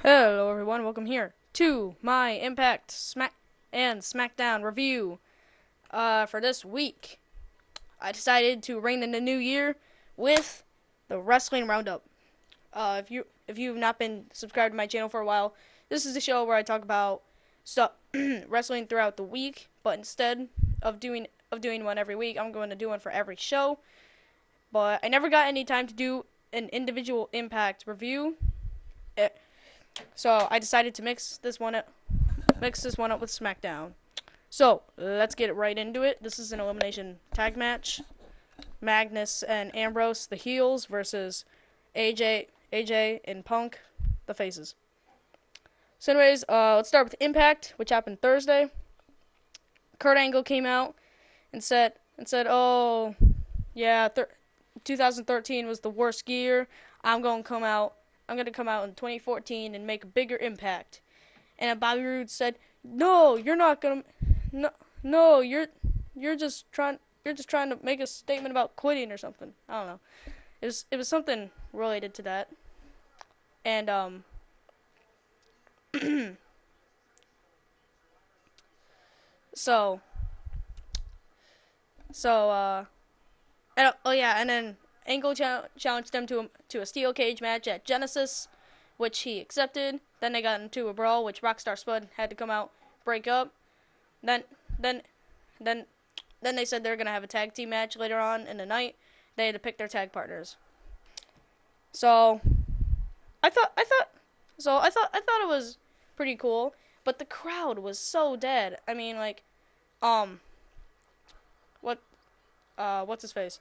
Hello everyone, welcome here to my Impact Smackdown review. For this week, I decided to ring in the new year with the Wrestling Roundup. If you've not been subscribed to my channel for a while, this is the show where I talk about stuff wrestling throughout the week. But instead of doing one every week, I'm going to do one for every show. But I never got any time to do an individual Impact review. So I decided to mix this one up with SmackDown. So let's get right into it. This is an elimination tag match. Magnus and Ambrose, the heels, versus AJ and Punk, the faces. So anyways, let's start with Impact, which happened Thursday. Kurt Angle came out and said, "Oh, yeah, 2013 was the worst year. I'm going to come out in 2014 and make a bigger impact." And Bobby Roode said, "No, you're not gonna. No, you're just trying to make a statement about quitting or something. I don't know. It was something related to that." And so and then Angle challenged them to a steel cage match at Genesis, which he accepted. Then they got into a brawl, which Rockstar Spud had to come out, break up. Then they said they were gonna have a tag team match later on in the night. They had to pick their tag partners. So I thought it was pretty cool, but the crowd was so dead. I mean, like, what's his face?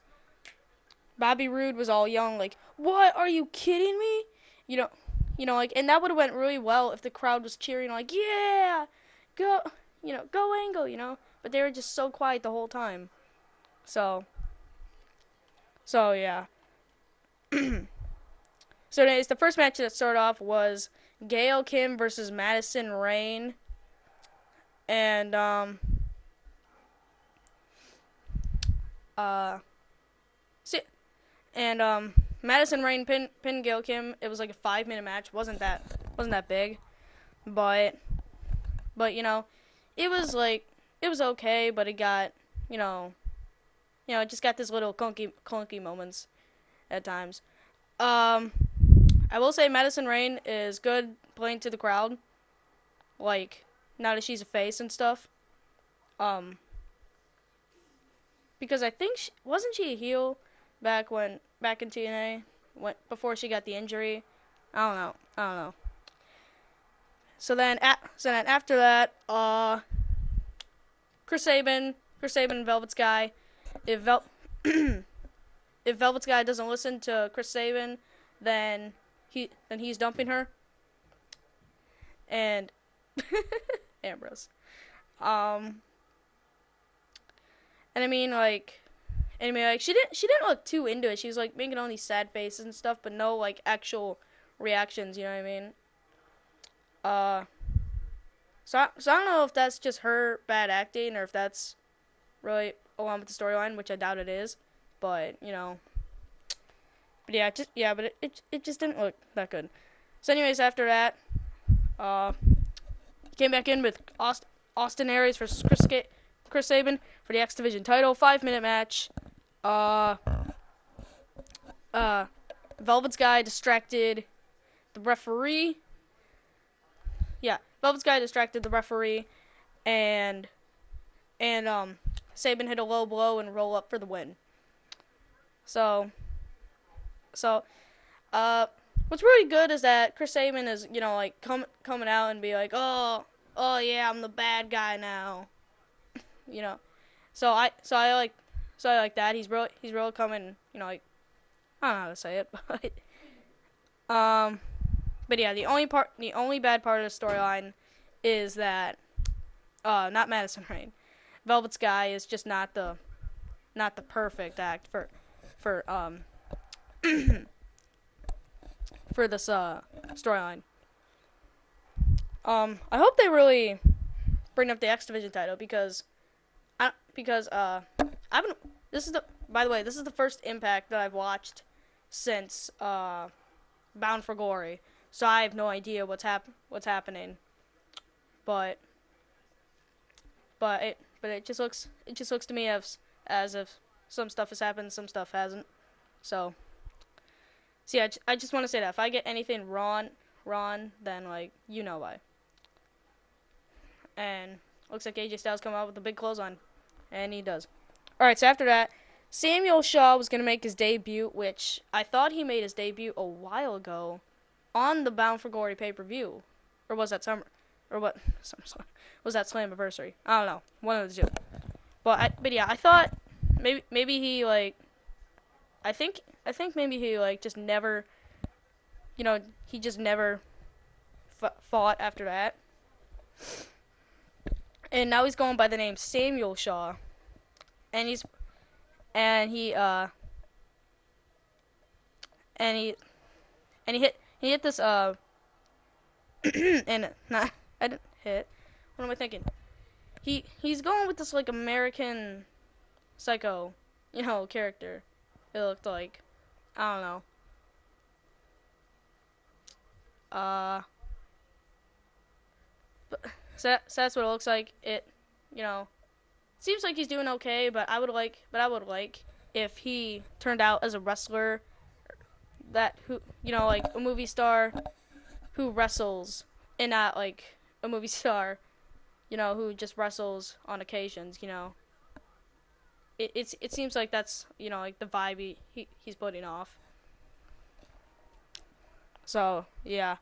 Bobby Roode was all young, like, "What? Are you kidding me?" You know, like, and that would have went really well if the crowd was cheering, like, "Yeah, go Angle," But they were just so quiet the whole time. So yeah. So anyways, the first match that started off was Gail Kim versus Madison Rayne. And, Madison Rayne pinned Gail Kim. It was like a 5-minute match. Wasn't that big. But, it was okay, but it got, it just got this little clunky moments at times. I will say Madison Rayne is good playing to the crowd. Like, now that she's a face and stuff. Because I think wasn't she a heel back in TNA before she got the injury? I don't know. So then after that, Chris Sabin and Velvet Sky. If Velvet Sky doesn't listen to Chris Sabin, then he's dumping her. And Ambrose. And I mean, like, she didn't look too into it. She was like making all these sad faces and stuff, but no like actual reactions. You know what I mean? So I don't know if that's just her bad acting or if that's really along with the storyline, which I doubt it is. But but it just didn't look that good. So anyways, after that, came back in with Austin Aries versus Chris Sabin for the X Division title. 5-minute match. Velvet Sky distracted the referee. Yeah, Velvet Sky distracted the referee, and Sabin hit a low blow and roll up for the win. So what's really good is that Chris Sabin is, like coming out and be like, oh yeah, I'm the bad guy now. So I like that. He's really coming, like, I don't know how to say it, but yeah, the only bad part of the storyline is that not Madison Rayne. Velvet Sky is just not the perfect act for for this storyline. I hope they really bring up the X Division title because I haven't. By the way, this is the first Impact that I've watched since Bound for Glory. so I have no idea what's happening. But it just looks to me as if some stuff has happened, some stuff hasn't. So yeah, I just want to say that if I get anything wrong, then like you know why. And looks like AJ Styles come out with the big clothes on, and he does. All right, so after that, Samuel Shaw was gonna make his debut, which I thought he made his debut a while ago, on the Bound for Glory pay-per-view, or was that summer, or what? Was that Slammiversary? I don't know, one of the two. But yeah, I thought maybe he like, I think maybe he like just never, he just never fought after that. And now he's going by the name Samuel Shaw, and he hit this and not I didn't hit. What am I thinking? He's going with this like American Psycho, character. It looked like, I don't know. So that's what it looks like. It, seems like he's doing okay, but I would like if he turned out as a wrestler like a movie star who wrestles, and not like a movie star, who just wrestles on occasions, It seems like that's, like the vibe he's putting off. So, yeah.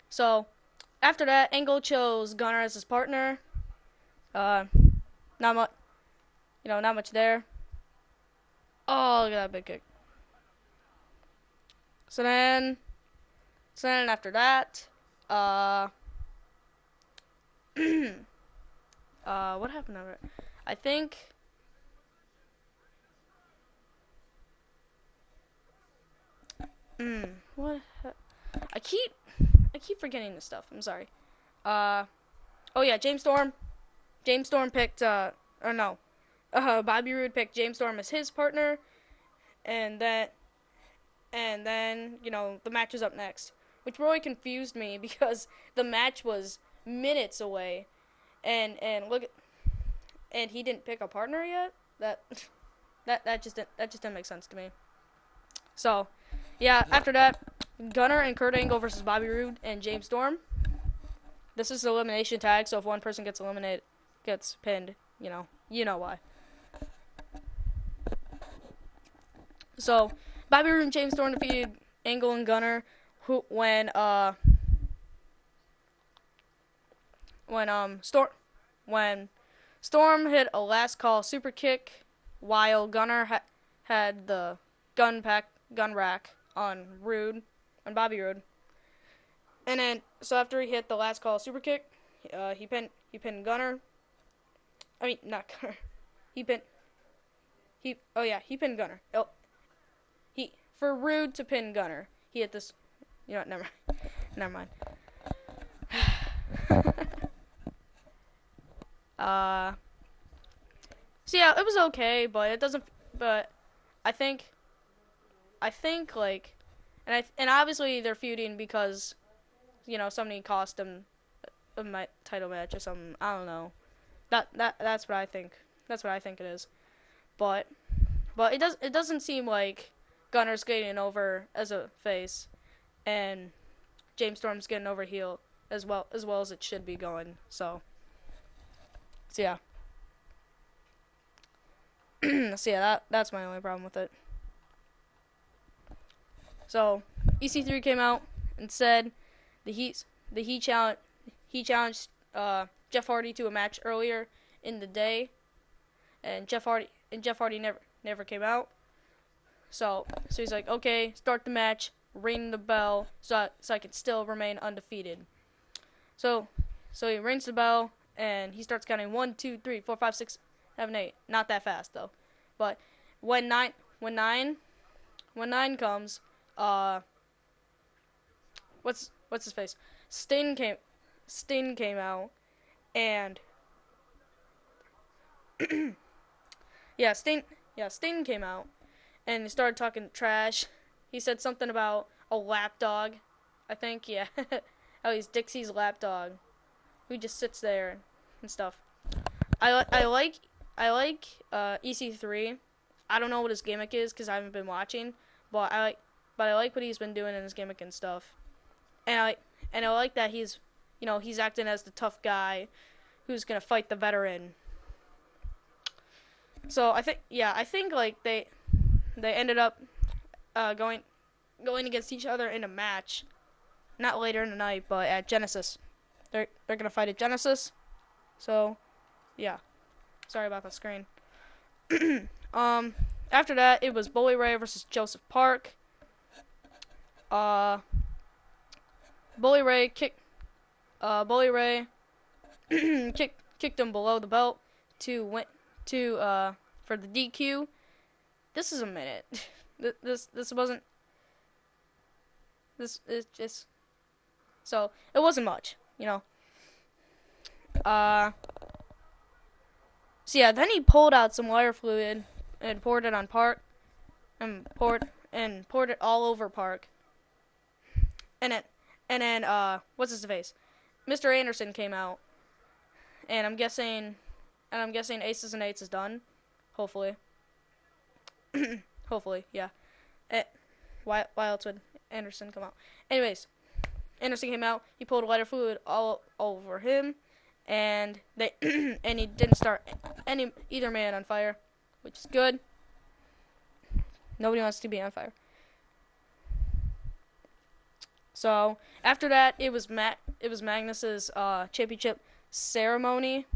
So after that, Angle chose Gunner as his partner. Not much there. Oh, look at that big kick. So then after that, what happened over it? I think what I keep forgetting this stuff. I'm sorry. Oh yeah, James Storm picked Bobby Roode picked James Storm as his partner, and then the match was up next, which really confused me because the match was minutes away, and he didn't pick a partner yet. That just didn't make sense to me. So, yeah, after that, Gunner and Kurt Angle versus Bobby Roode and James Storm. This is an elimination tag, so if one person gets pinned, you know why. So, Bobby Roode and James Storm defeated Angle and Gunner when Storm hit a last call super kick while Gunner had the gun rack on Bobby Roode. And then so after he hit the last call super kick, he pinned Gunner. I mean, not Gunner. He pinned Gunner. For Roode to pin Gunner, he hit this. Never mind. So yeah, it was okay, but it doesn't. But I think like, and obviously they're feuding because, somebody cost him a title match or something. I don't know. That's what I think. That's what I think it is. But it doesn't seem like Gunner's getting over as a face, and James Storm's getting over heel as well as it should be going. So yeah. So yeah, that's my only problem with it. So EC3 came out and said he challenged Jeff Hardy to a match earlier in the day, and Jeff Hardy never came out. So he's like, okay, start the match, ring the bell, so I can still remain undefeated. So he rings the bell and he starts counting 1, 2, 3, 4, 5, 6, 7, 8. Not that fast though. But when nine comes, what's his face? Sting came out, and Sting came out, and he started talking trash. He said something about a lapdog, I think, yeah. Oh, he's Dixie's lapdog, who just sits there and stuff. I like EC3. I don't know what his gimmick is because I haven't been watching, but I like what he's been doing in his gimmick and stuff. And I like that he's acting as the tough guy who's gonna fight the veteran. So I think like they ended up going against each other in a match, not later in the night, but at Genesis. They're gonna fight at Genesis. So yeah, sorry about the screen. After that, it was Bully Ray versus Joseph Park. Bully Ray kicked him below the belt to win for the DQ. This is a minute. This wasn't. This is just. So it wasn't much, So yeah, then he pulled out some lighter fluid and poured it on Park, and poured it all over Park. And then what's his face? Mr. Anderson came out, and I'm guessing Aces and Eights is done, hopefully. Hopefully, yeah. Why else would Anderson come out? Anyways, Anderson came out. He pulled lighter fluid all over him, and he didn't start either man on fire, which is good. Nobody wants to be on fire. So after that, it was Magnus's championship ceremony,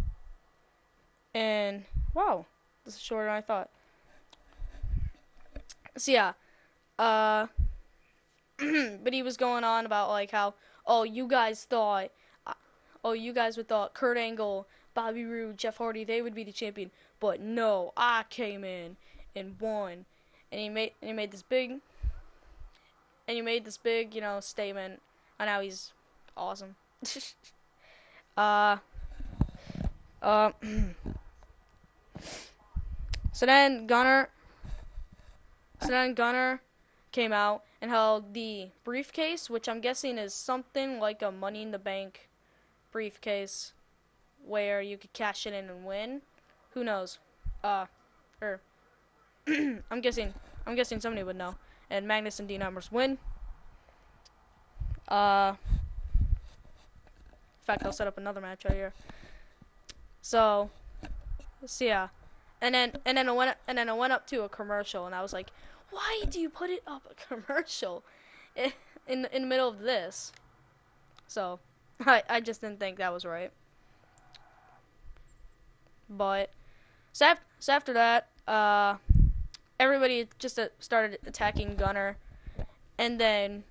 and wow, this is shorter than I thought. So yeah, but he was going on about like how you guys thought Kurt Angle, Bobby Roode, Jeff Hardy, they would be the champion, but no, I came in and won, and he made this big. And you made this big, statement on how he's awesome. So then Gunner came out and held the briefcase, which I'm guessing is something like a Money in the Bank briefcase, where you could cash it in and win. Who knows? I'm guessing somebody would know. And Magnus and Dean Ambrose win. In fact, I'll set up another match right here. So yeah, and then I went up to a commercial, and I was like, why do you put it up a commercial in the middle of this? So I just didn't think that was right. But so after that, everybody just started attacking Gunner, and then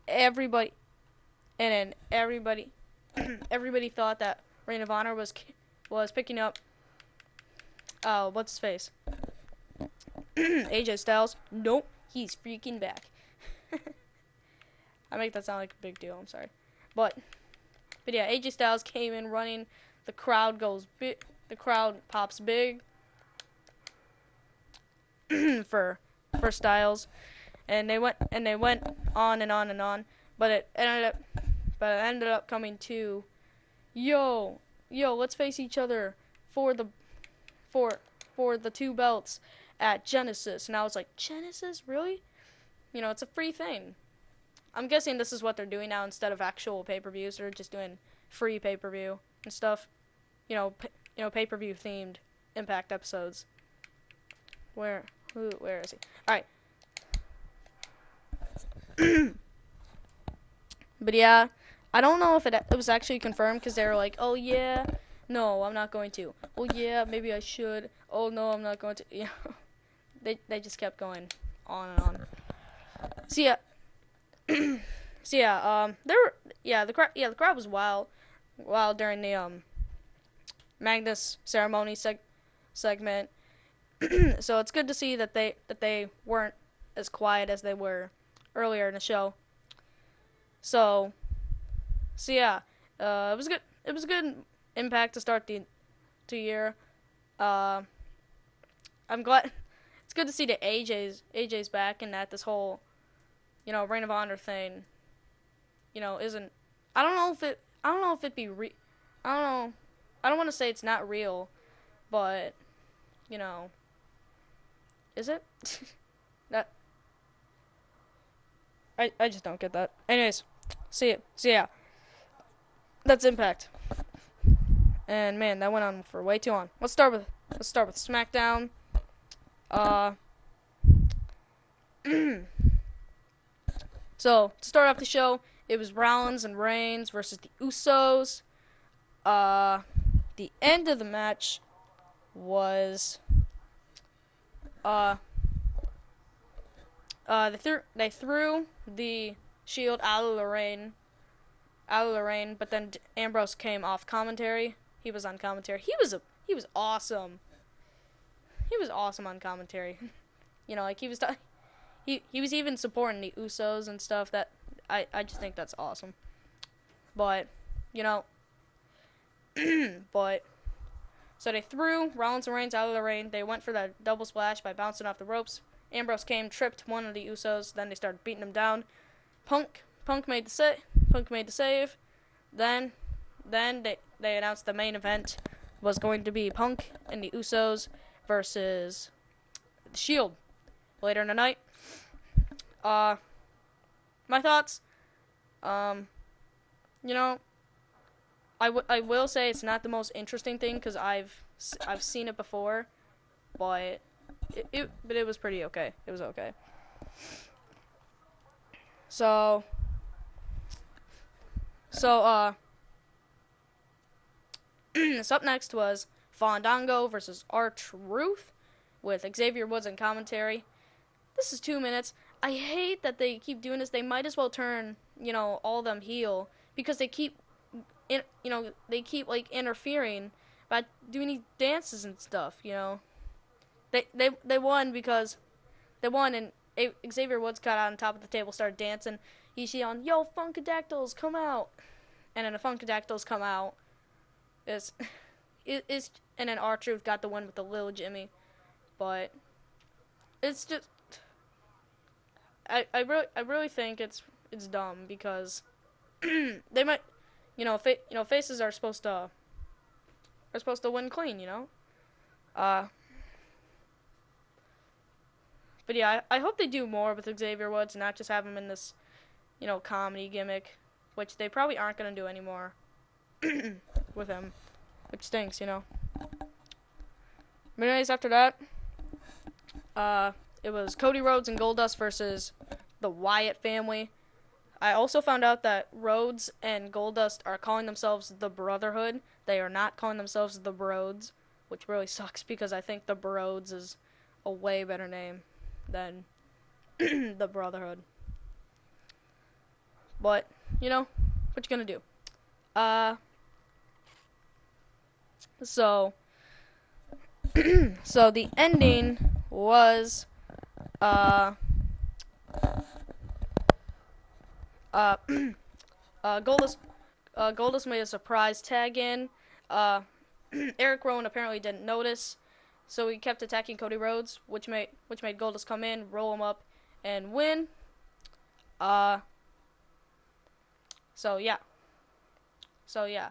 everybody thought that Reign of Honor was picking up what's his face? AJ Styles. Nope, he's freaking back. I make that sound like a big deal. I'm sorry, but yeah, AJ Styles came in running. The crowd goes big. The crowd pops big. for Styles, and they went on and on and on, but it ended up coming to yo, let's face each other for the two belts at Genesis. And I was like, Genesis, really? It's a free thing. I'm guessing this is what they're doing now instead of actual pay-per-views. They're just doing free pay-per-view and stuff. Pay-per-view themed Impact episodes. Where is he? Alright. But yeah, I don't know if it was actually confirmed, because they were like, oh yeah, no, I'm not going to. Oh yeah, maybe I should. Oh no, I'm not going to. Yeah, they just kept going on and on. So yeah, the crowd was wild during the Magnus ceremony segment. So it's good to see that they weren't as quiet as they were earlier in the show. So yeah, it was good. It was a good Impact to start the year. I'm glad. It's good to see that AJ's back, and that this whole, Ring of Honor thing, isn't. I don't know if it be I don't know. I don't want to say it's not real, but is it? that I just don't get that. Anyways, see ya. That's Impact. And man, that went on for way too long. Let's start with SmackDown. So to start off the show, it was Rollins and Reigns versus the Usos. The end of the match was they threw the Shield out of the ring, but then Ambrose came off commentary. He was on commentary. He was awesome. He was awesome on commentary. Like he was even supporting the Usos and stuff. That I just think that's awesome. But so they threw Rollins and Reigns out of the ring. They went for that double splash by bouncing off the ropes. Ambrose came, tripped one of the Usos. Then they started beating him down. Punk made the save. Then they announced the main event was going to be Punk and the Usos versus the Shield later in the night. My thoughts. I will say it's not the most interesting thing because I've seen it before, but it was pretty okay. It was okay. So up next was Fandango versus R-Truth with Xavier Woods in commentary. This is 2 minutes. I hate that they keep doing this. They might as well turn, all of them heel because they keep like interfering by doing these dances and stuff, They won because they won and Xavier Woods got on top of the table, started dancing. He's yelling, "Yo, Funkadactyls, come out!" And then the Funkadactyls come out. And then R-Truth got the win with the Lil Jimmy. But it's just I really think it's dumb because they might faces are supposed to win clean, But yeah, I hope they do more with Xavier Woods, not just have him in this, comedy gimmick, which they probably aren't going to do anymore with him, which stinks, But anyways, after that, it was Cody Rhodes and Goldust versus the Wyatt family. I also found out that Rhodes and Goldust are calling themselves the Brotherhood. They are not calling themselves the Broads, which really sucks because I think the Broads is a way better name than the Brotherhood. But, what you gonna do? So the ending was, Goldust made a surprise tag in. Eric Rowan apparently didn't notice, so he kept attacking Cody Rhodes, which made Goldust come in, roll him up, and win. So yeah. It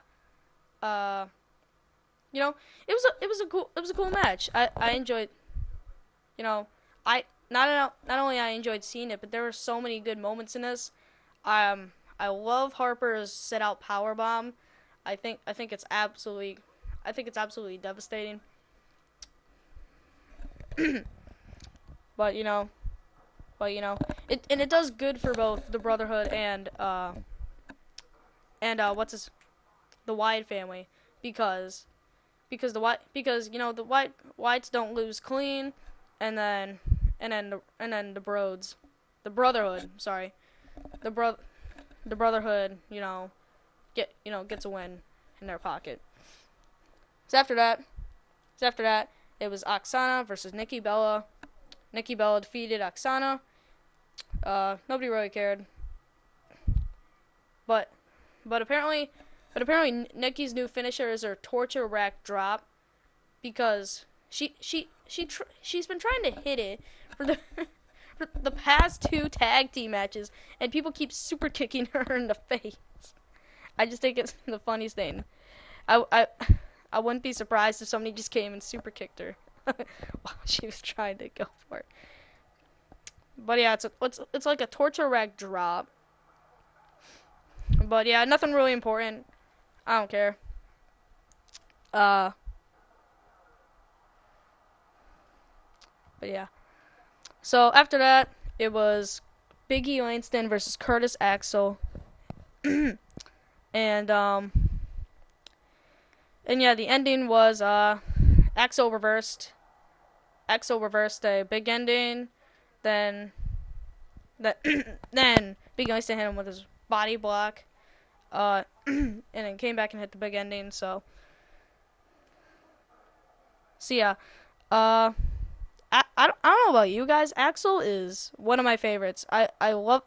was a cool match. I enjoyed. I not only I enjoyed seeing it, but there were so many good moments in this. I love Harper's set out powerbomb. I think it's absolutely devastating. but it does good for both the Brotherhood and the Wyatt family because the Wyatts don't lose clean, and then the Brotherhood, gets a win in their pocket. So after that, it was Oksana versus Nikki Bella. Nikki Bella defeated Oksana. Nobody really cared. But apparently Nikki's new finisher is her torture rack drop because she she's been trying to hit it for the for the past 2 tag team matches, and people keep super kicking her in the face. I just think it's the funniest thing. I wouldn't be surprised if somebody just came and super kicked her while she was trying to go for it. But yeah, it's like a torture rack drop. But yeah, nothing really important. I don't care. But yeah. So after that, it was Big E Langston versus Curtis Axel. And yeah, the ending was Axel reversed a big ending, then then Big E Langston hit him with his body block, and then came back and hit the big ending. So yeah, I don't know about you guys. Axel is one of my favorites. I love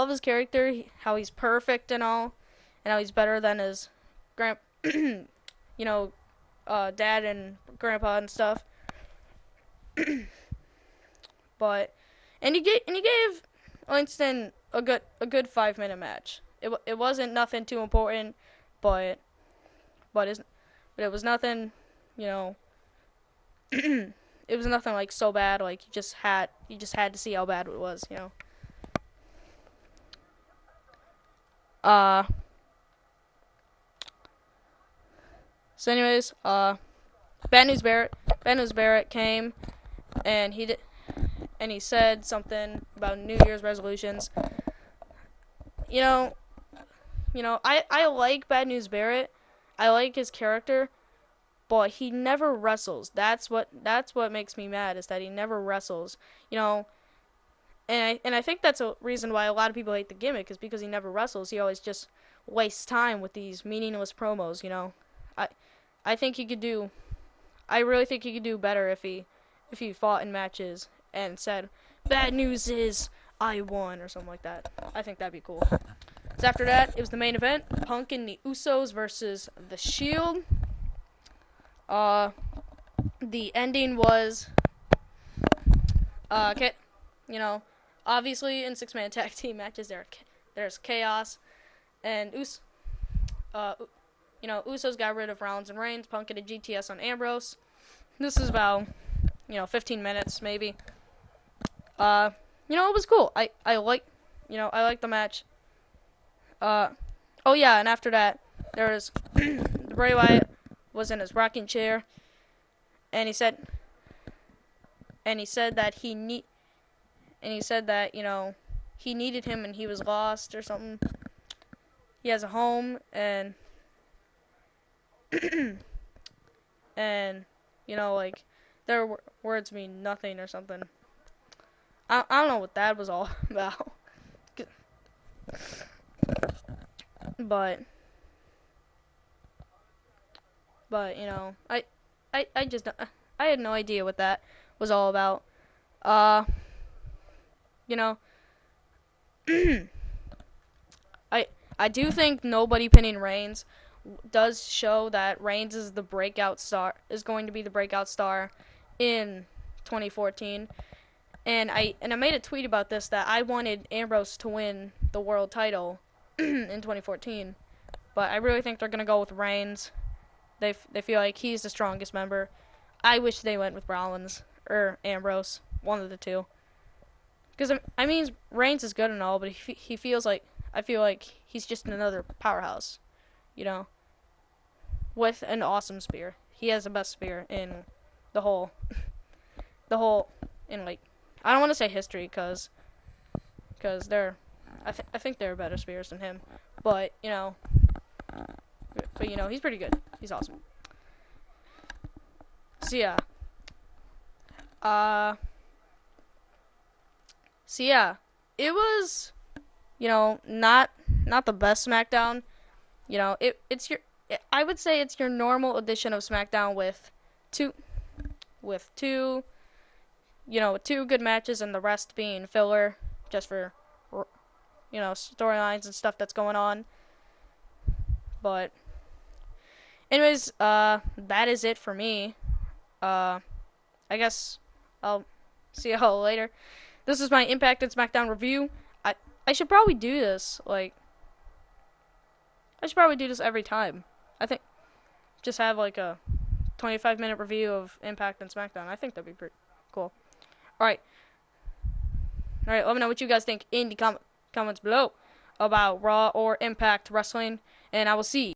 his character, how he's perfect and all, and how he's better than his dad and grandpa and stuff. But he gave Langston a good 5-minute match. It wasn't nothing too important, but it was nothing, it was nothing like so bad, like you just had to see how bad it was, So anyways, Bad News Barrett came, and he said something about New Year's resolutions. I like Bad News Barrett. I like his character, but he never wrestles. That's what makes me mad, is that he never wrestles. And I think that's a reason why a lot of people hate the gimmick, is because he never wrestles. He always just wastes time with these meaningless promos. I really think he could do better if he fought in matches and said, "Bad news is I won," or something like that. I think that'd be cool. So after that, it was the main event: Punk and the Usos versus The Shield. The ending was, obviously in 6-man tag team matches there's chaos, and Usos got rid of Rollins and Reigns. Punk and a GTS on Ambrose. This is about 15 minutes maybe. It was cool. I like the match. Oh yeah, and after that there was Bray Wyatt was in his rocking chair, and he said that he needed him and he was lost or something. He has a home, and and their words mean nothing or something. I don't know what that was all about. But I had no idea what that was all about. I do think nobody pinning Reigns does show that Reigns is going to be the breakout star in 2014. And I made a tweet about this, that I wanted Ambrose to win the world title in 2014, but I really think they're gonna go with Reigns. They feel like he's the strongest member. I wish they went with Rollins or Ambrose, one of the two. Because Reigns is good and all, but he feels like, I feel like he's just another powerhouse, with an awesome spear. He has the best spear in the whole I don't want to say history, because I think there are better spears than him, but he's pretty good. He's awesome. So yeah, it was not the best SmackDown. I would say it's your normal edition of SmackDown with two good matches and the rest being filler, just for storylines and stuff that's going on. But anyways, that is it for me. I guess I'll see y'all later. This is my Impact and SmackDown review. I should probably do this. Like, I should probably do this every time. I think just have like a 25-minute review of Impact and SmackDown. I think that'd be pretty cool. Alright, let me know what you guys think in the comments below about Raw or Impact Wrestling, and I will see